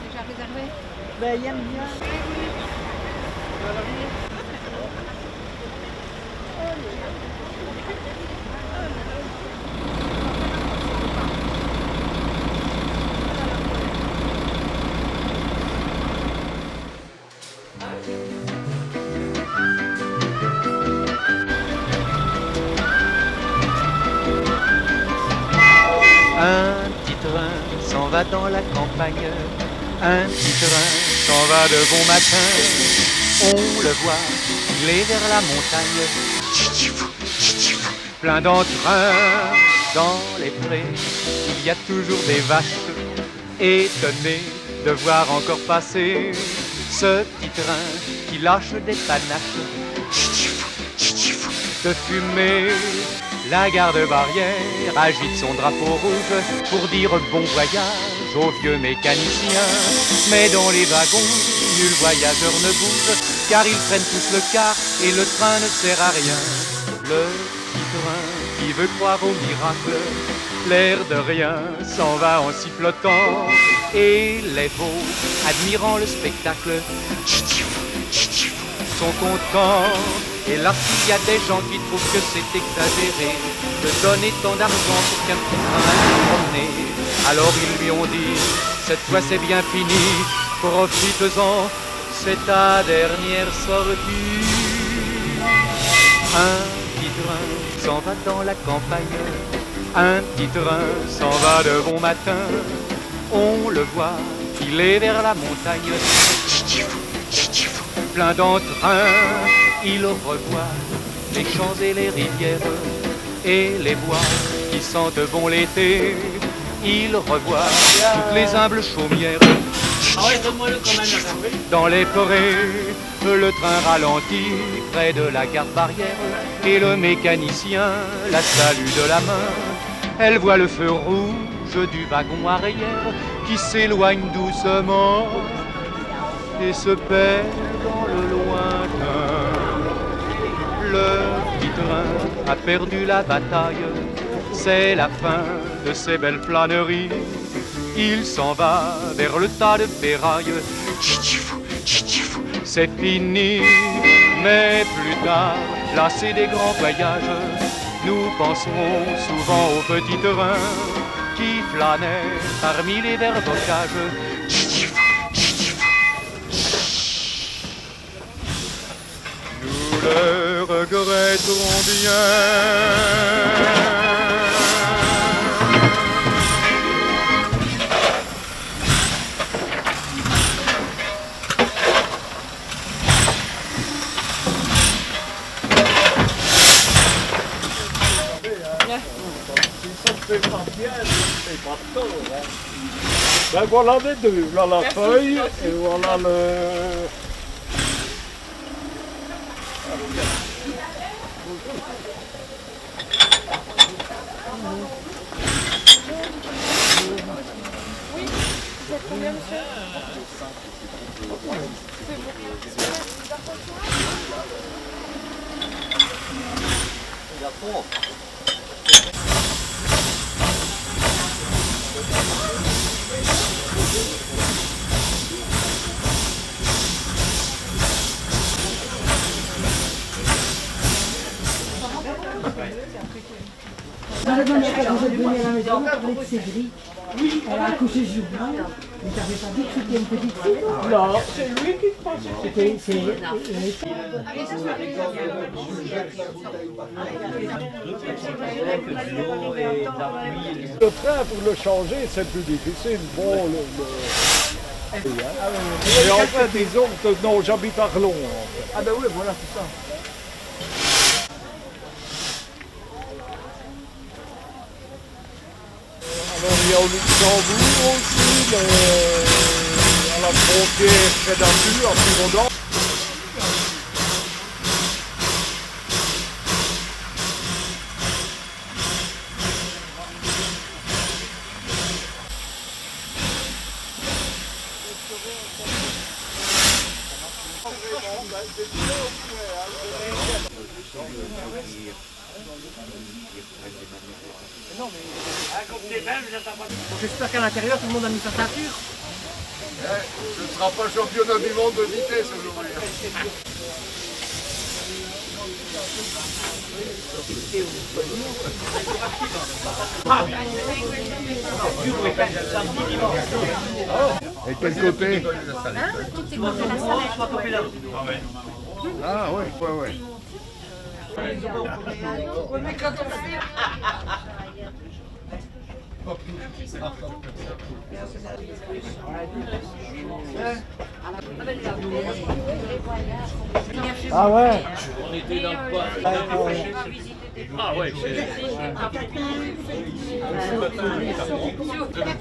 Déjà réservé? Ben, il aime bien. Un petit train s'en va dans la campagne, un petit train s'en va de bon matin. On le voit, il est vers la montagne, plein d'entrain dans les prés. Il y a toujours des vaches étonnées de voir encore passer ce petit train qui lâche des panaches de fumée. La garde-barrière agite son drapeau rouge pour dire bon voyage aux vieux mécaniciens. Mais dans les wagons, nul voyageur ne bouge, car ils prennent tous le quart et le train ne sert à rien. Le petit train qui veut croire au miracle, l'air de rien s'en va en sifflotant. Et les veaux, admirant le spectacle, sont contents. Et là, il y a des gens qui trouvent que c'est exagéré de donner tant d'argent pour qu'un petit train aille se promener. Alors ils lui ont dit, cette fois c'est bien fini, profites-en, c'est ta dernière sortie. Un petit train s'en va dans la campagne, un petit train s'en va de bon matin. On le voit, il est vers la montagne, plein d'entrain. Il revoit les champs et les rivières et les bois qui sentent bon l'été. Il revoit toutes les humbles chaumières. Dans les forêts, le train ralentit près de la garde-barrière et le mécanicien la salue de la main. Elle voit le feu rouge du wagon arrière qui s'éloigne doucement et se perd dans le lointain. Le petit train a perdu la bataille, c'est la fin de ses belles flâneries. Il s'en va vers le tas de ferraille, c'est fini. Mais plus tard, lassés des grands voyages, nous penserons souvent au petit train qui flânait parmi les verts bocages. Nous le regretterons bien. Ben voilà les deux, voilà la feuille et voilà le... Oui, c'est combien, monsieur? J'aurais donné à la maison, parler de Cédric. Oui. Elle a accouché ce jour-là. Mais t'avais pas dit que c'était une petite fille? Non, c'est lui qui te pensait. Le train, pour le changer, c'est plus difficile. Bon, Et en fait, disons que non, j'habite à Arlon. Ah ben oui, voilà, c'est ça. Alors, il y a au Luxembourg aussi, à la frontière près d'Apu, à Pivaudan. J'espère qu'à l'intérieur, tout le monde a mis sa ceinture. Ce ne sera pas championnat du monde de vitesse aujourd'hui. Et quel côté? Tout est contre la salade. Ah ouais, ouais, ouais. Ah ouais. On était dans le bois. Ah ouais, c'est...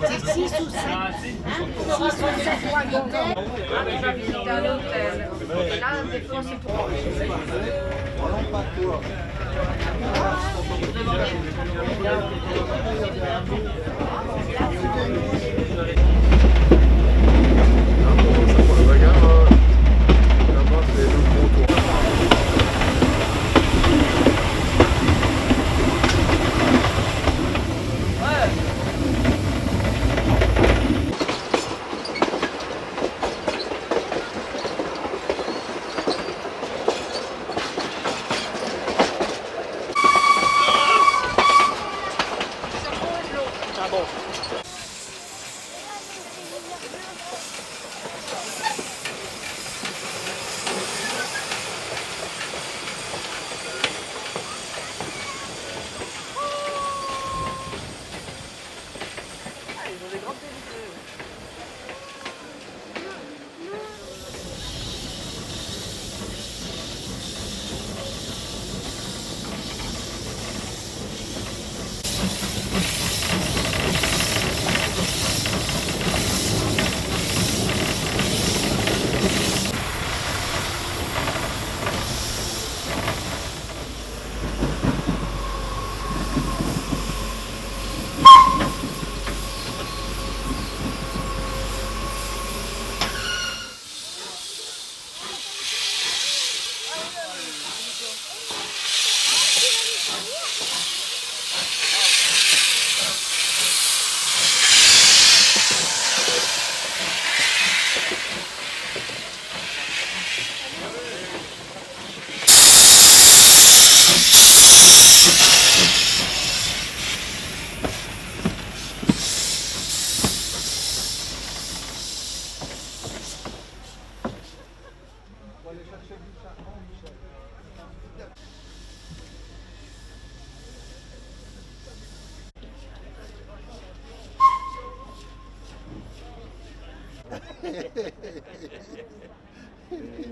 C'est 6 ou 7. 6 ou 7 fois l'hôtel. On va visiter un hôtel. Et là, des fois, c'est 3.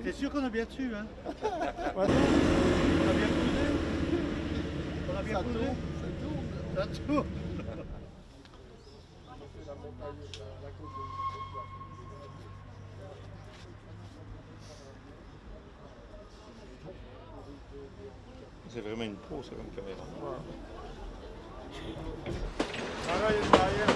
T'es sûr qu'on a bien dessus, hein? On a bien posé? On a bien posé? Ça tourne. C'est vraiment une pro, ça, comme caméra. Ah là, il y a une barrière.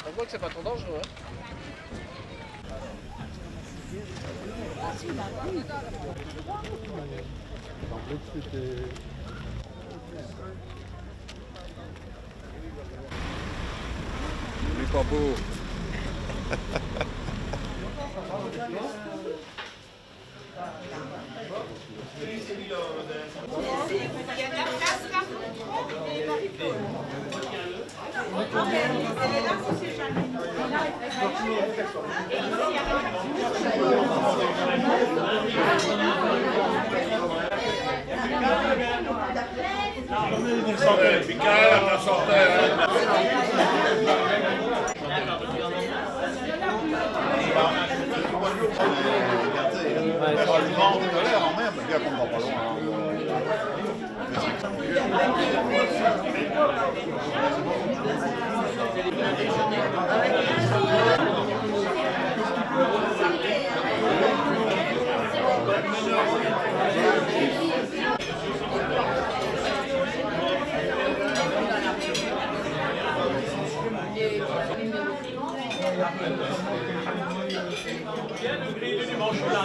Je vois que c'est pas trop dangereux. Hein. Il est pas beau.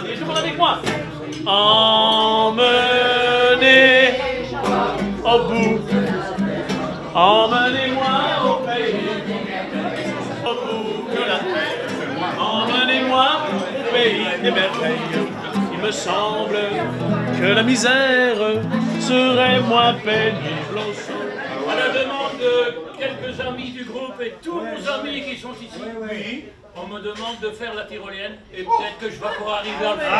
Tout le monde avec moi. Emmenez au bout, emmenez-moi au pays, au bout de la terre. Emmenez-moi au pays des merveilles. Il me semble que la misère serait moins pénible au sol. À la demande de quelques amis du groupe et tous nos amis qui sont ici, oui, on me demande de faire la tyrolienne et peut-être que je vais pouvoir arriver à le faire.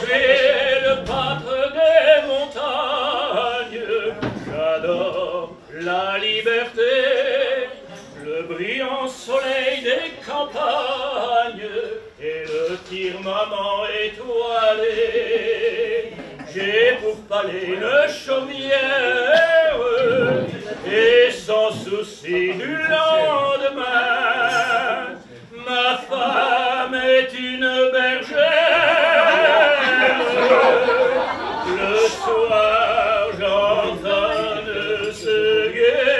C'est le pâtre des montagnes, j'adore la liberté, le brillant soleil des campagnes et le firmament étoilé. J'ai pour palais une chaumière et sans souci du lendemain, ma femme est une bergère. Le soir j'entonne ce guet.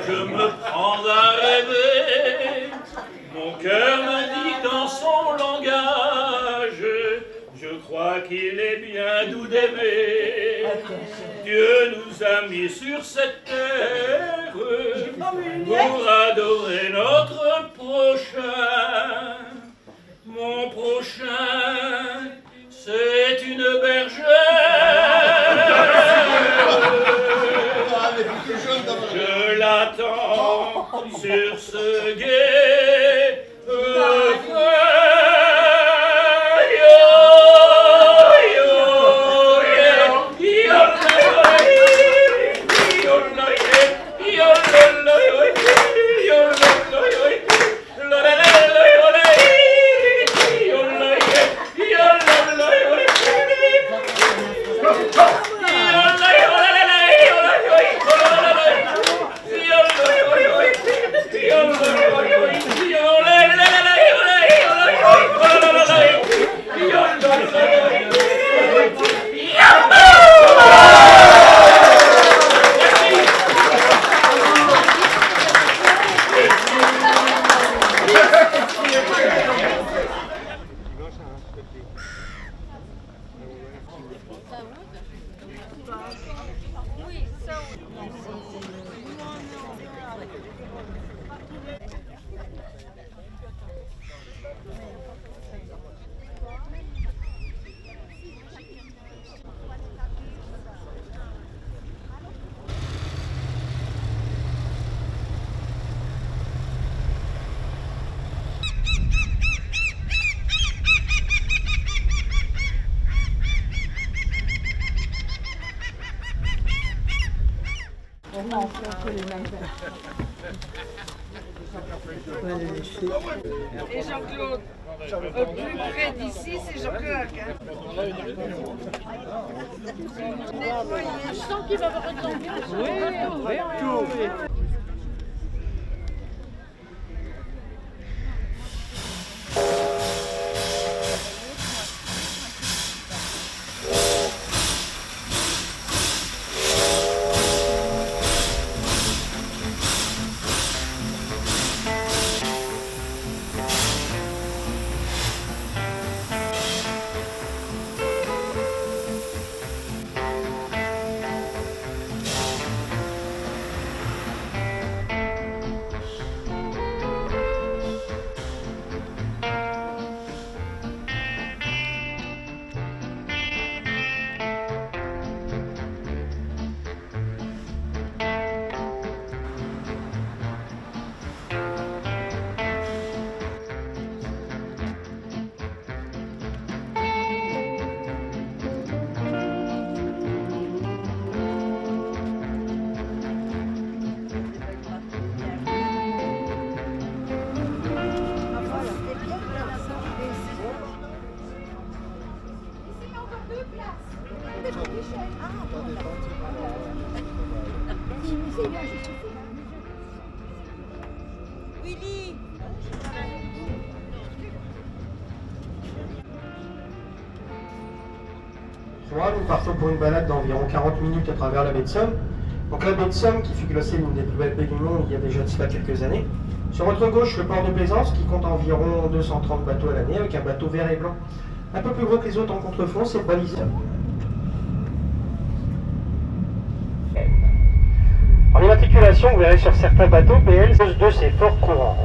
Je me prends à rêver, mon cœur me dit dans son langage, je crois qu'il est bien doux d'aimer. Dieu nous a mis sur cette terre pour adorer notre prochain. Mon prochain, c'est une bergère. Je l'attends sur ce guet. Oui, ça. Et Jean-Claude, plus près d'ici, c'est Jean-Claude. Je sens qu'il va avoir une ambiance. Oui. Willy. Nous partons pour une balade d'environ 40 minutes à travers la baie de Somme. Donc la baie de Somme, qui fut classée l'une des plus belles baies du monde il y a déjà de cela quelques années. Sur votre gauche, le port de Plaisance, qui compte environ 230 bateaux à l'année, avec un bateau vert et blanc. Un peu plus gros que les autres en contrefond, c'est le baliseur. En immatriculation, vous verrez sur certains bateaux, BL 2, c'est fort courant.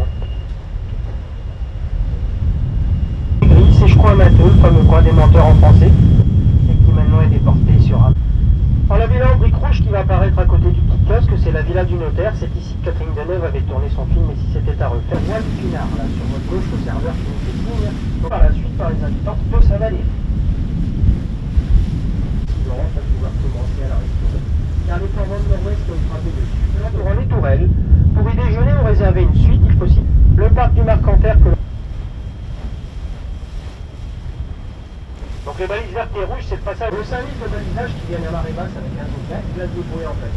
Gris, c'est je crois un matelot, le fameux coin des menteurs en français, et qui maintenant est déporté sur un... En la villa en brique rouge qui va apparaître à côté du petit kiosque, c'est la villa du notaire. C'est ici que Catherine Deneuve avait tourné son film, et si c'était à refaire, voie du Pinard, là, sur votre gauche, le serveur qui nous fait signe, par la suite par les habitants de Saint-Valéry. Laurent va pouvoir commencer à la restaurer, car les plans de nord-ouest ont frappé dessus. Là, devant les tourelles, pour y déjeuner, on réservait une suite, il faut aussi le parc du Marcanterre que donc les balises vertes et rouges, c'est le passage au service de balisage qui viennent à marée basse avec un zodiac qui va se débrouiller en place.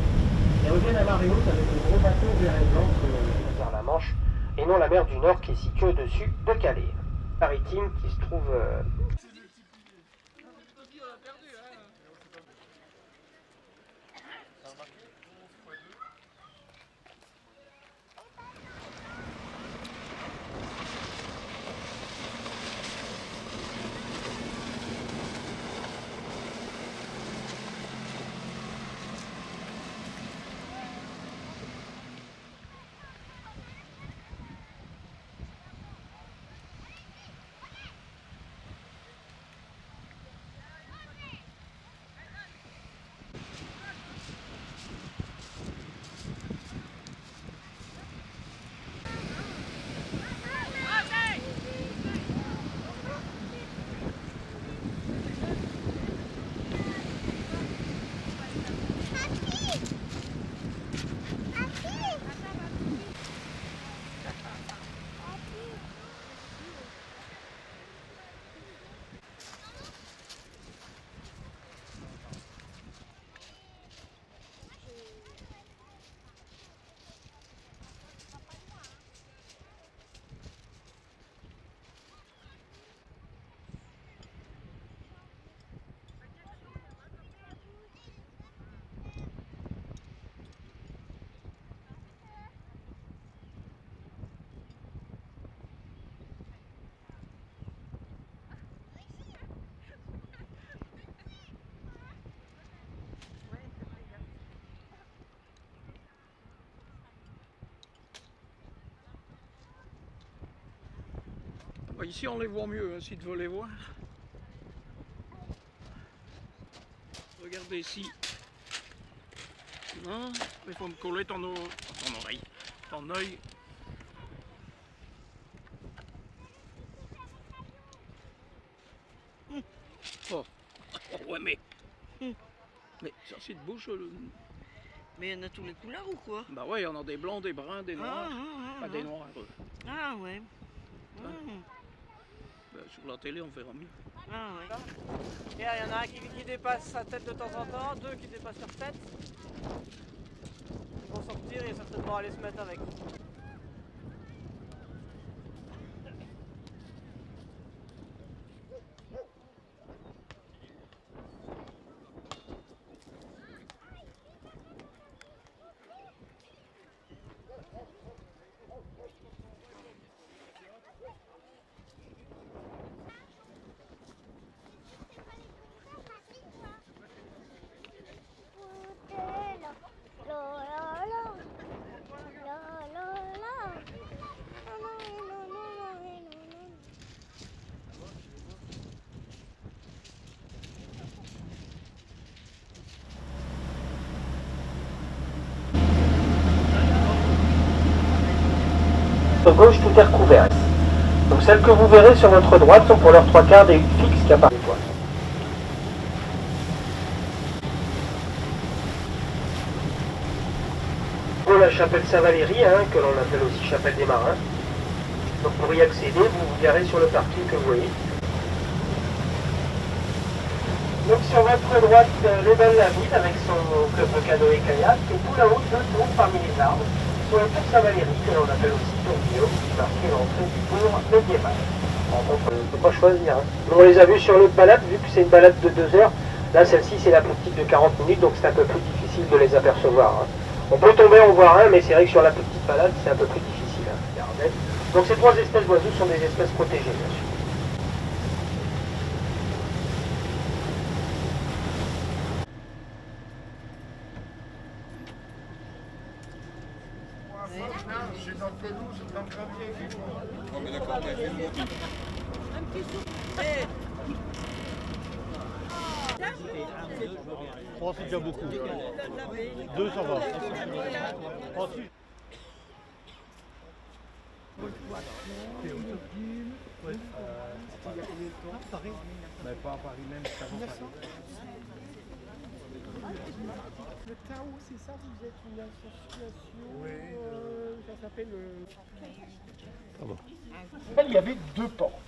Et reviennent à marée haute avec le gros bateau vert et blanc vers la Manche, et non la mer du Nord qui est située au-dessus de Calais. Maritime qui se trouve... Bah, ici on les voit mieux, hein, si tu veux les voir. Regardez ici. Non, il faut me coller ton oreille, ton œil. Oh, ouais, mais ça c'est de bouche. Mais il y en a tous les couleurs ou quoi? Bah ouais, il y en a des blancs, des bruns, des noirs. Pas des noirs. Ah ouais. Bah, sur la télé, on verra mieux. Ah ouais. Il y en a un qui dépasse sa tête de temps en temps, deux qui dépassent leur tête. Ils vont sortir et certainement aller se mettre avec. Sur gauche, tout est recouvert. Donc celles que vous verrez sur votre droite sont pour leurs 3/4 des huttes fixes qui apparaissent. La chapelle Saint-Valéry, hein, que l'on appelle aussi chapelle des marins. Donc pour y accéder, vous verrez sur le parking que vous voyez. Donc sur votre droite, les bains de la ville avec son club de canoë et kayak, et tout là-haut, deux tours parmi les arbres. Sur le tour Saint-Valéry, que l'on appelle aussi tour Guillaume, qui marque l'entrée du tour médiéval. En contre, on ne peut pas choisir. Hein. On les a vus sur l'autre balade, vu que c'est une balade de 2 heures. Là, celle-ci, c'est la plus petite de 40 minutes, donc c'est un peu plus difficile de les apercevoir. Hein. On peut tomber en voir un, mais c'est vrai que sur la petite balade, c'est un peu plus difficile à regarder. Donc ces 3 espèces d'oiseaux sont des espèces protégées, bien sûr. C'est dans le pelouse, c'est dans le gravier qu'il faut. Non mais d'accord, mais Oh, c'est déjà beaucoup. 2, ça va. Ensuite. Ouais. Il y a combien de temps? Paris? Mais pas à Paris même, c'est avant Paris. Le Tao, c'est ça, vous êtes une association, oui. Ça s'appelle... Ah bon. Il y avait 2 portes.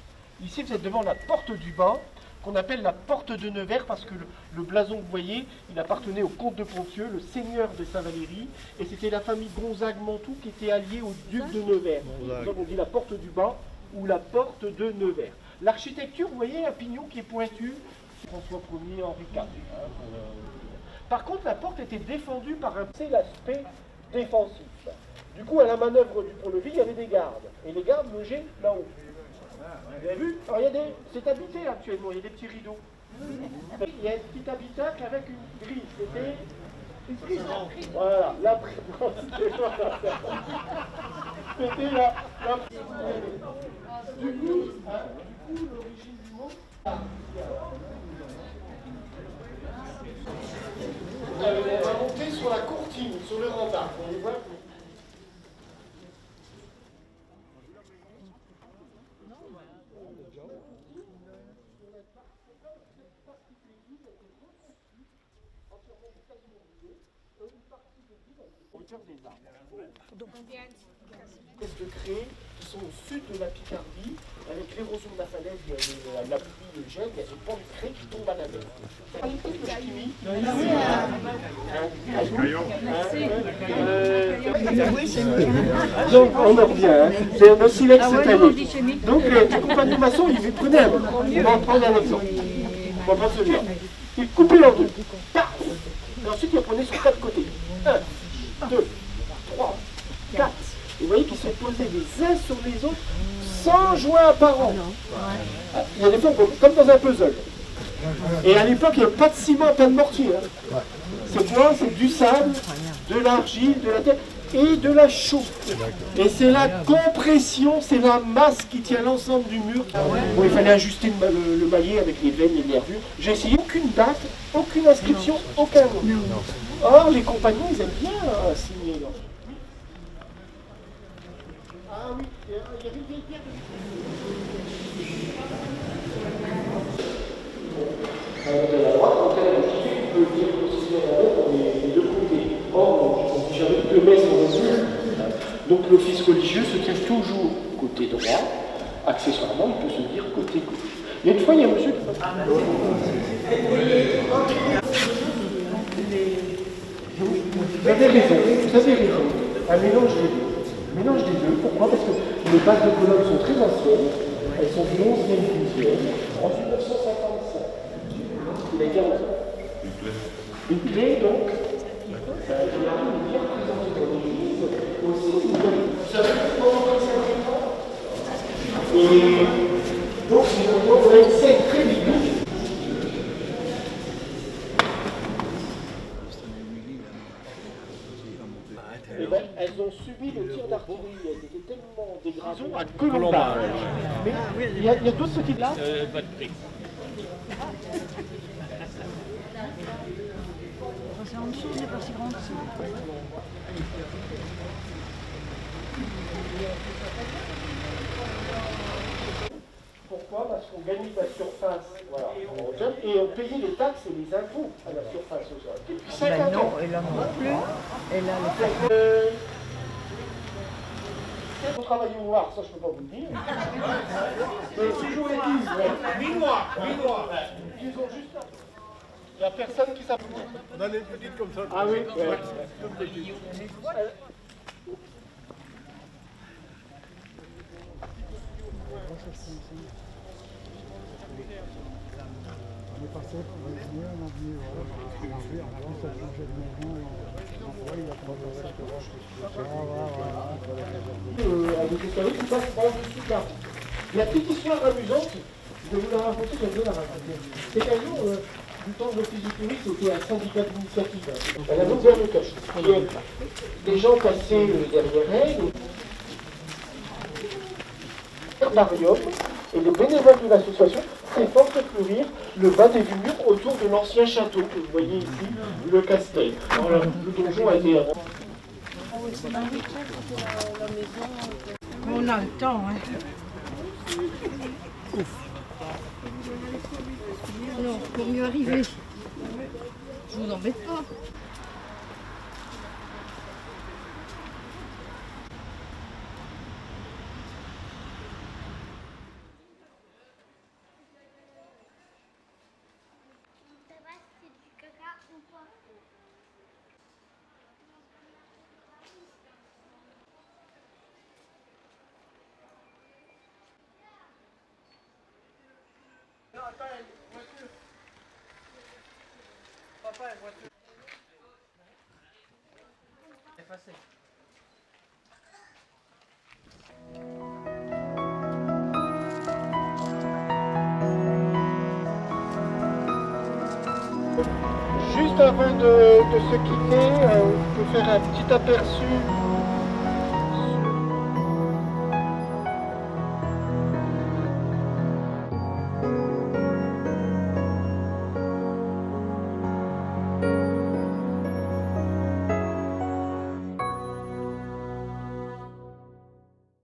Ici, vous êtes devant la porte du bas, qu'on appelle la porte de Nevers, parce que le blason que vous voyez, il appartenait au comte de Ponthieu, le seigneur de Saint-Valéry, et c'était la famille Gonzague-Mantoux qui était alliée au duc de Nevers. Donc on dit la porte du bas ou la porte de Nevers. L'architecture, vous voyez, un pignon qui est pointu, François Ier, Henri IV. Par contre, la porte était défendue par un... C'est l'aspect défensif. Du coup, à la manœuvre du pont-levis, il y avait des gardes. Et les gardes logeaient là-haut. Vous avez vu? Alors, il y a des... C'est habité actuellement, il y a des petits rideaux. Il y a un petit habitacle avec une grille. C'était... Une prison. Voilà, la prison. C'était la... Du coup, l'origine du mot... On va monter sur la courtine, sur le rempart. On les voit. Hauteur des arbres. De créer qui sont au sud de la Picardie, avec l'érosion de la falaise, la pluie, le gel, il y a des pans de craie qui tombent à la mer. Donc on en revient, hein. C'est un silex cette année. Donc les compagnies maçons, ils prenaient un. On va en prendre un exemple. On va prendre celui-là. Ils coupaient en 2. Et ensuite ils prenaient sur 4 côtés. 1, 2, 3, 4. Vous voyez qu'ils sont posés les uns sur les autres sans joint apparent. Il y a des fois comme dans un puzzle. Et à l'époque, il n'y avait pas de ciment, pas de mortier. Hein. C'est quoi? C'est du sable, de l'argile, de la terre. et de la chauffe. Et c'est la compression, c'est la masse qui tient l'ensemble du mur. Bon, il fallait ajuster le maillet avec les veines et les nervures. J'ai essayé, aucune date, aucune inscription, aucun nom. Or, les compagnons, ils aiment bien signer. Là. Ah oui, il y avait une vieille pierre de la droite, quand elle a on peut dire aussi pour les deux côtés. Or, on dit jamais que le mets sont revenus. Donc l'office religieux se tient toujours côté droit. Accessoirement, il peut se dire côté gauche. Il y a une fois, il y a un monsieur qui passe. Vous avez raison. Un mélange des deux. Mélange des deux. Pourquoi? Parce que les bases de colonnes sont très anciennes. Elles sont du 11e division. En 1955. Il a 40 ans. Une clé, donc. Ça veut dire présentée dans l'église aussi. Vous savez pourquoi on fait ça? Et donc, on a une scène très biblique. Eh ben, elles ont subi le tir d'artillerie, elles étaient tellement dégradées à colombage. Mais il y a d'autres petites là. Pas de prix. C'est en dessous, c'est pas si grand. Pourquoi? Parce qu'on gagnait de la surface, voilà, et on payait les taxes et les impôts à la surface au sol. Depuis 50 ans. Et là non plus. Et là, On travaille au noir, ça je peux pas vous le dire. Mais toujours est-il. Minois. Ils ont juste là. Il n'y a personne qui s'appelle. On a les petites comme ça. Ah oui, ouais. On est passé pour venir, on a dit voilà, en avant ça a changé de maison, il a pas de restaurant. Avec les services qui passent par le sud. Il y a une petite histoire amusante, je vais vous la raconter, j'aime bien la raconter. C'est qu'un jour, du temps de l'office du tourisme, c'était un syndicat d'initiative. Elle avait ouvert le cachot. Les gens passaient derrière elle, l'herbarium, et les bénévoles de l'association s'efforcent de fleurir le bas des murs autour de l'ancien château que vous voyez ici, le Castel. Alors, le donjon a été... on a le temps, hein. Alors, pour mieux arriver, je vous embête pas. Papa, une voiture. Effacé. Juste avant de se quitter, je peux faire un petit aperçu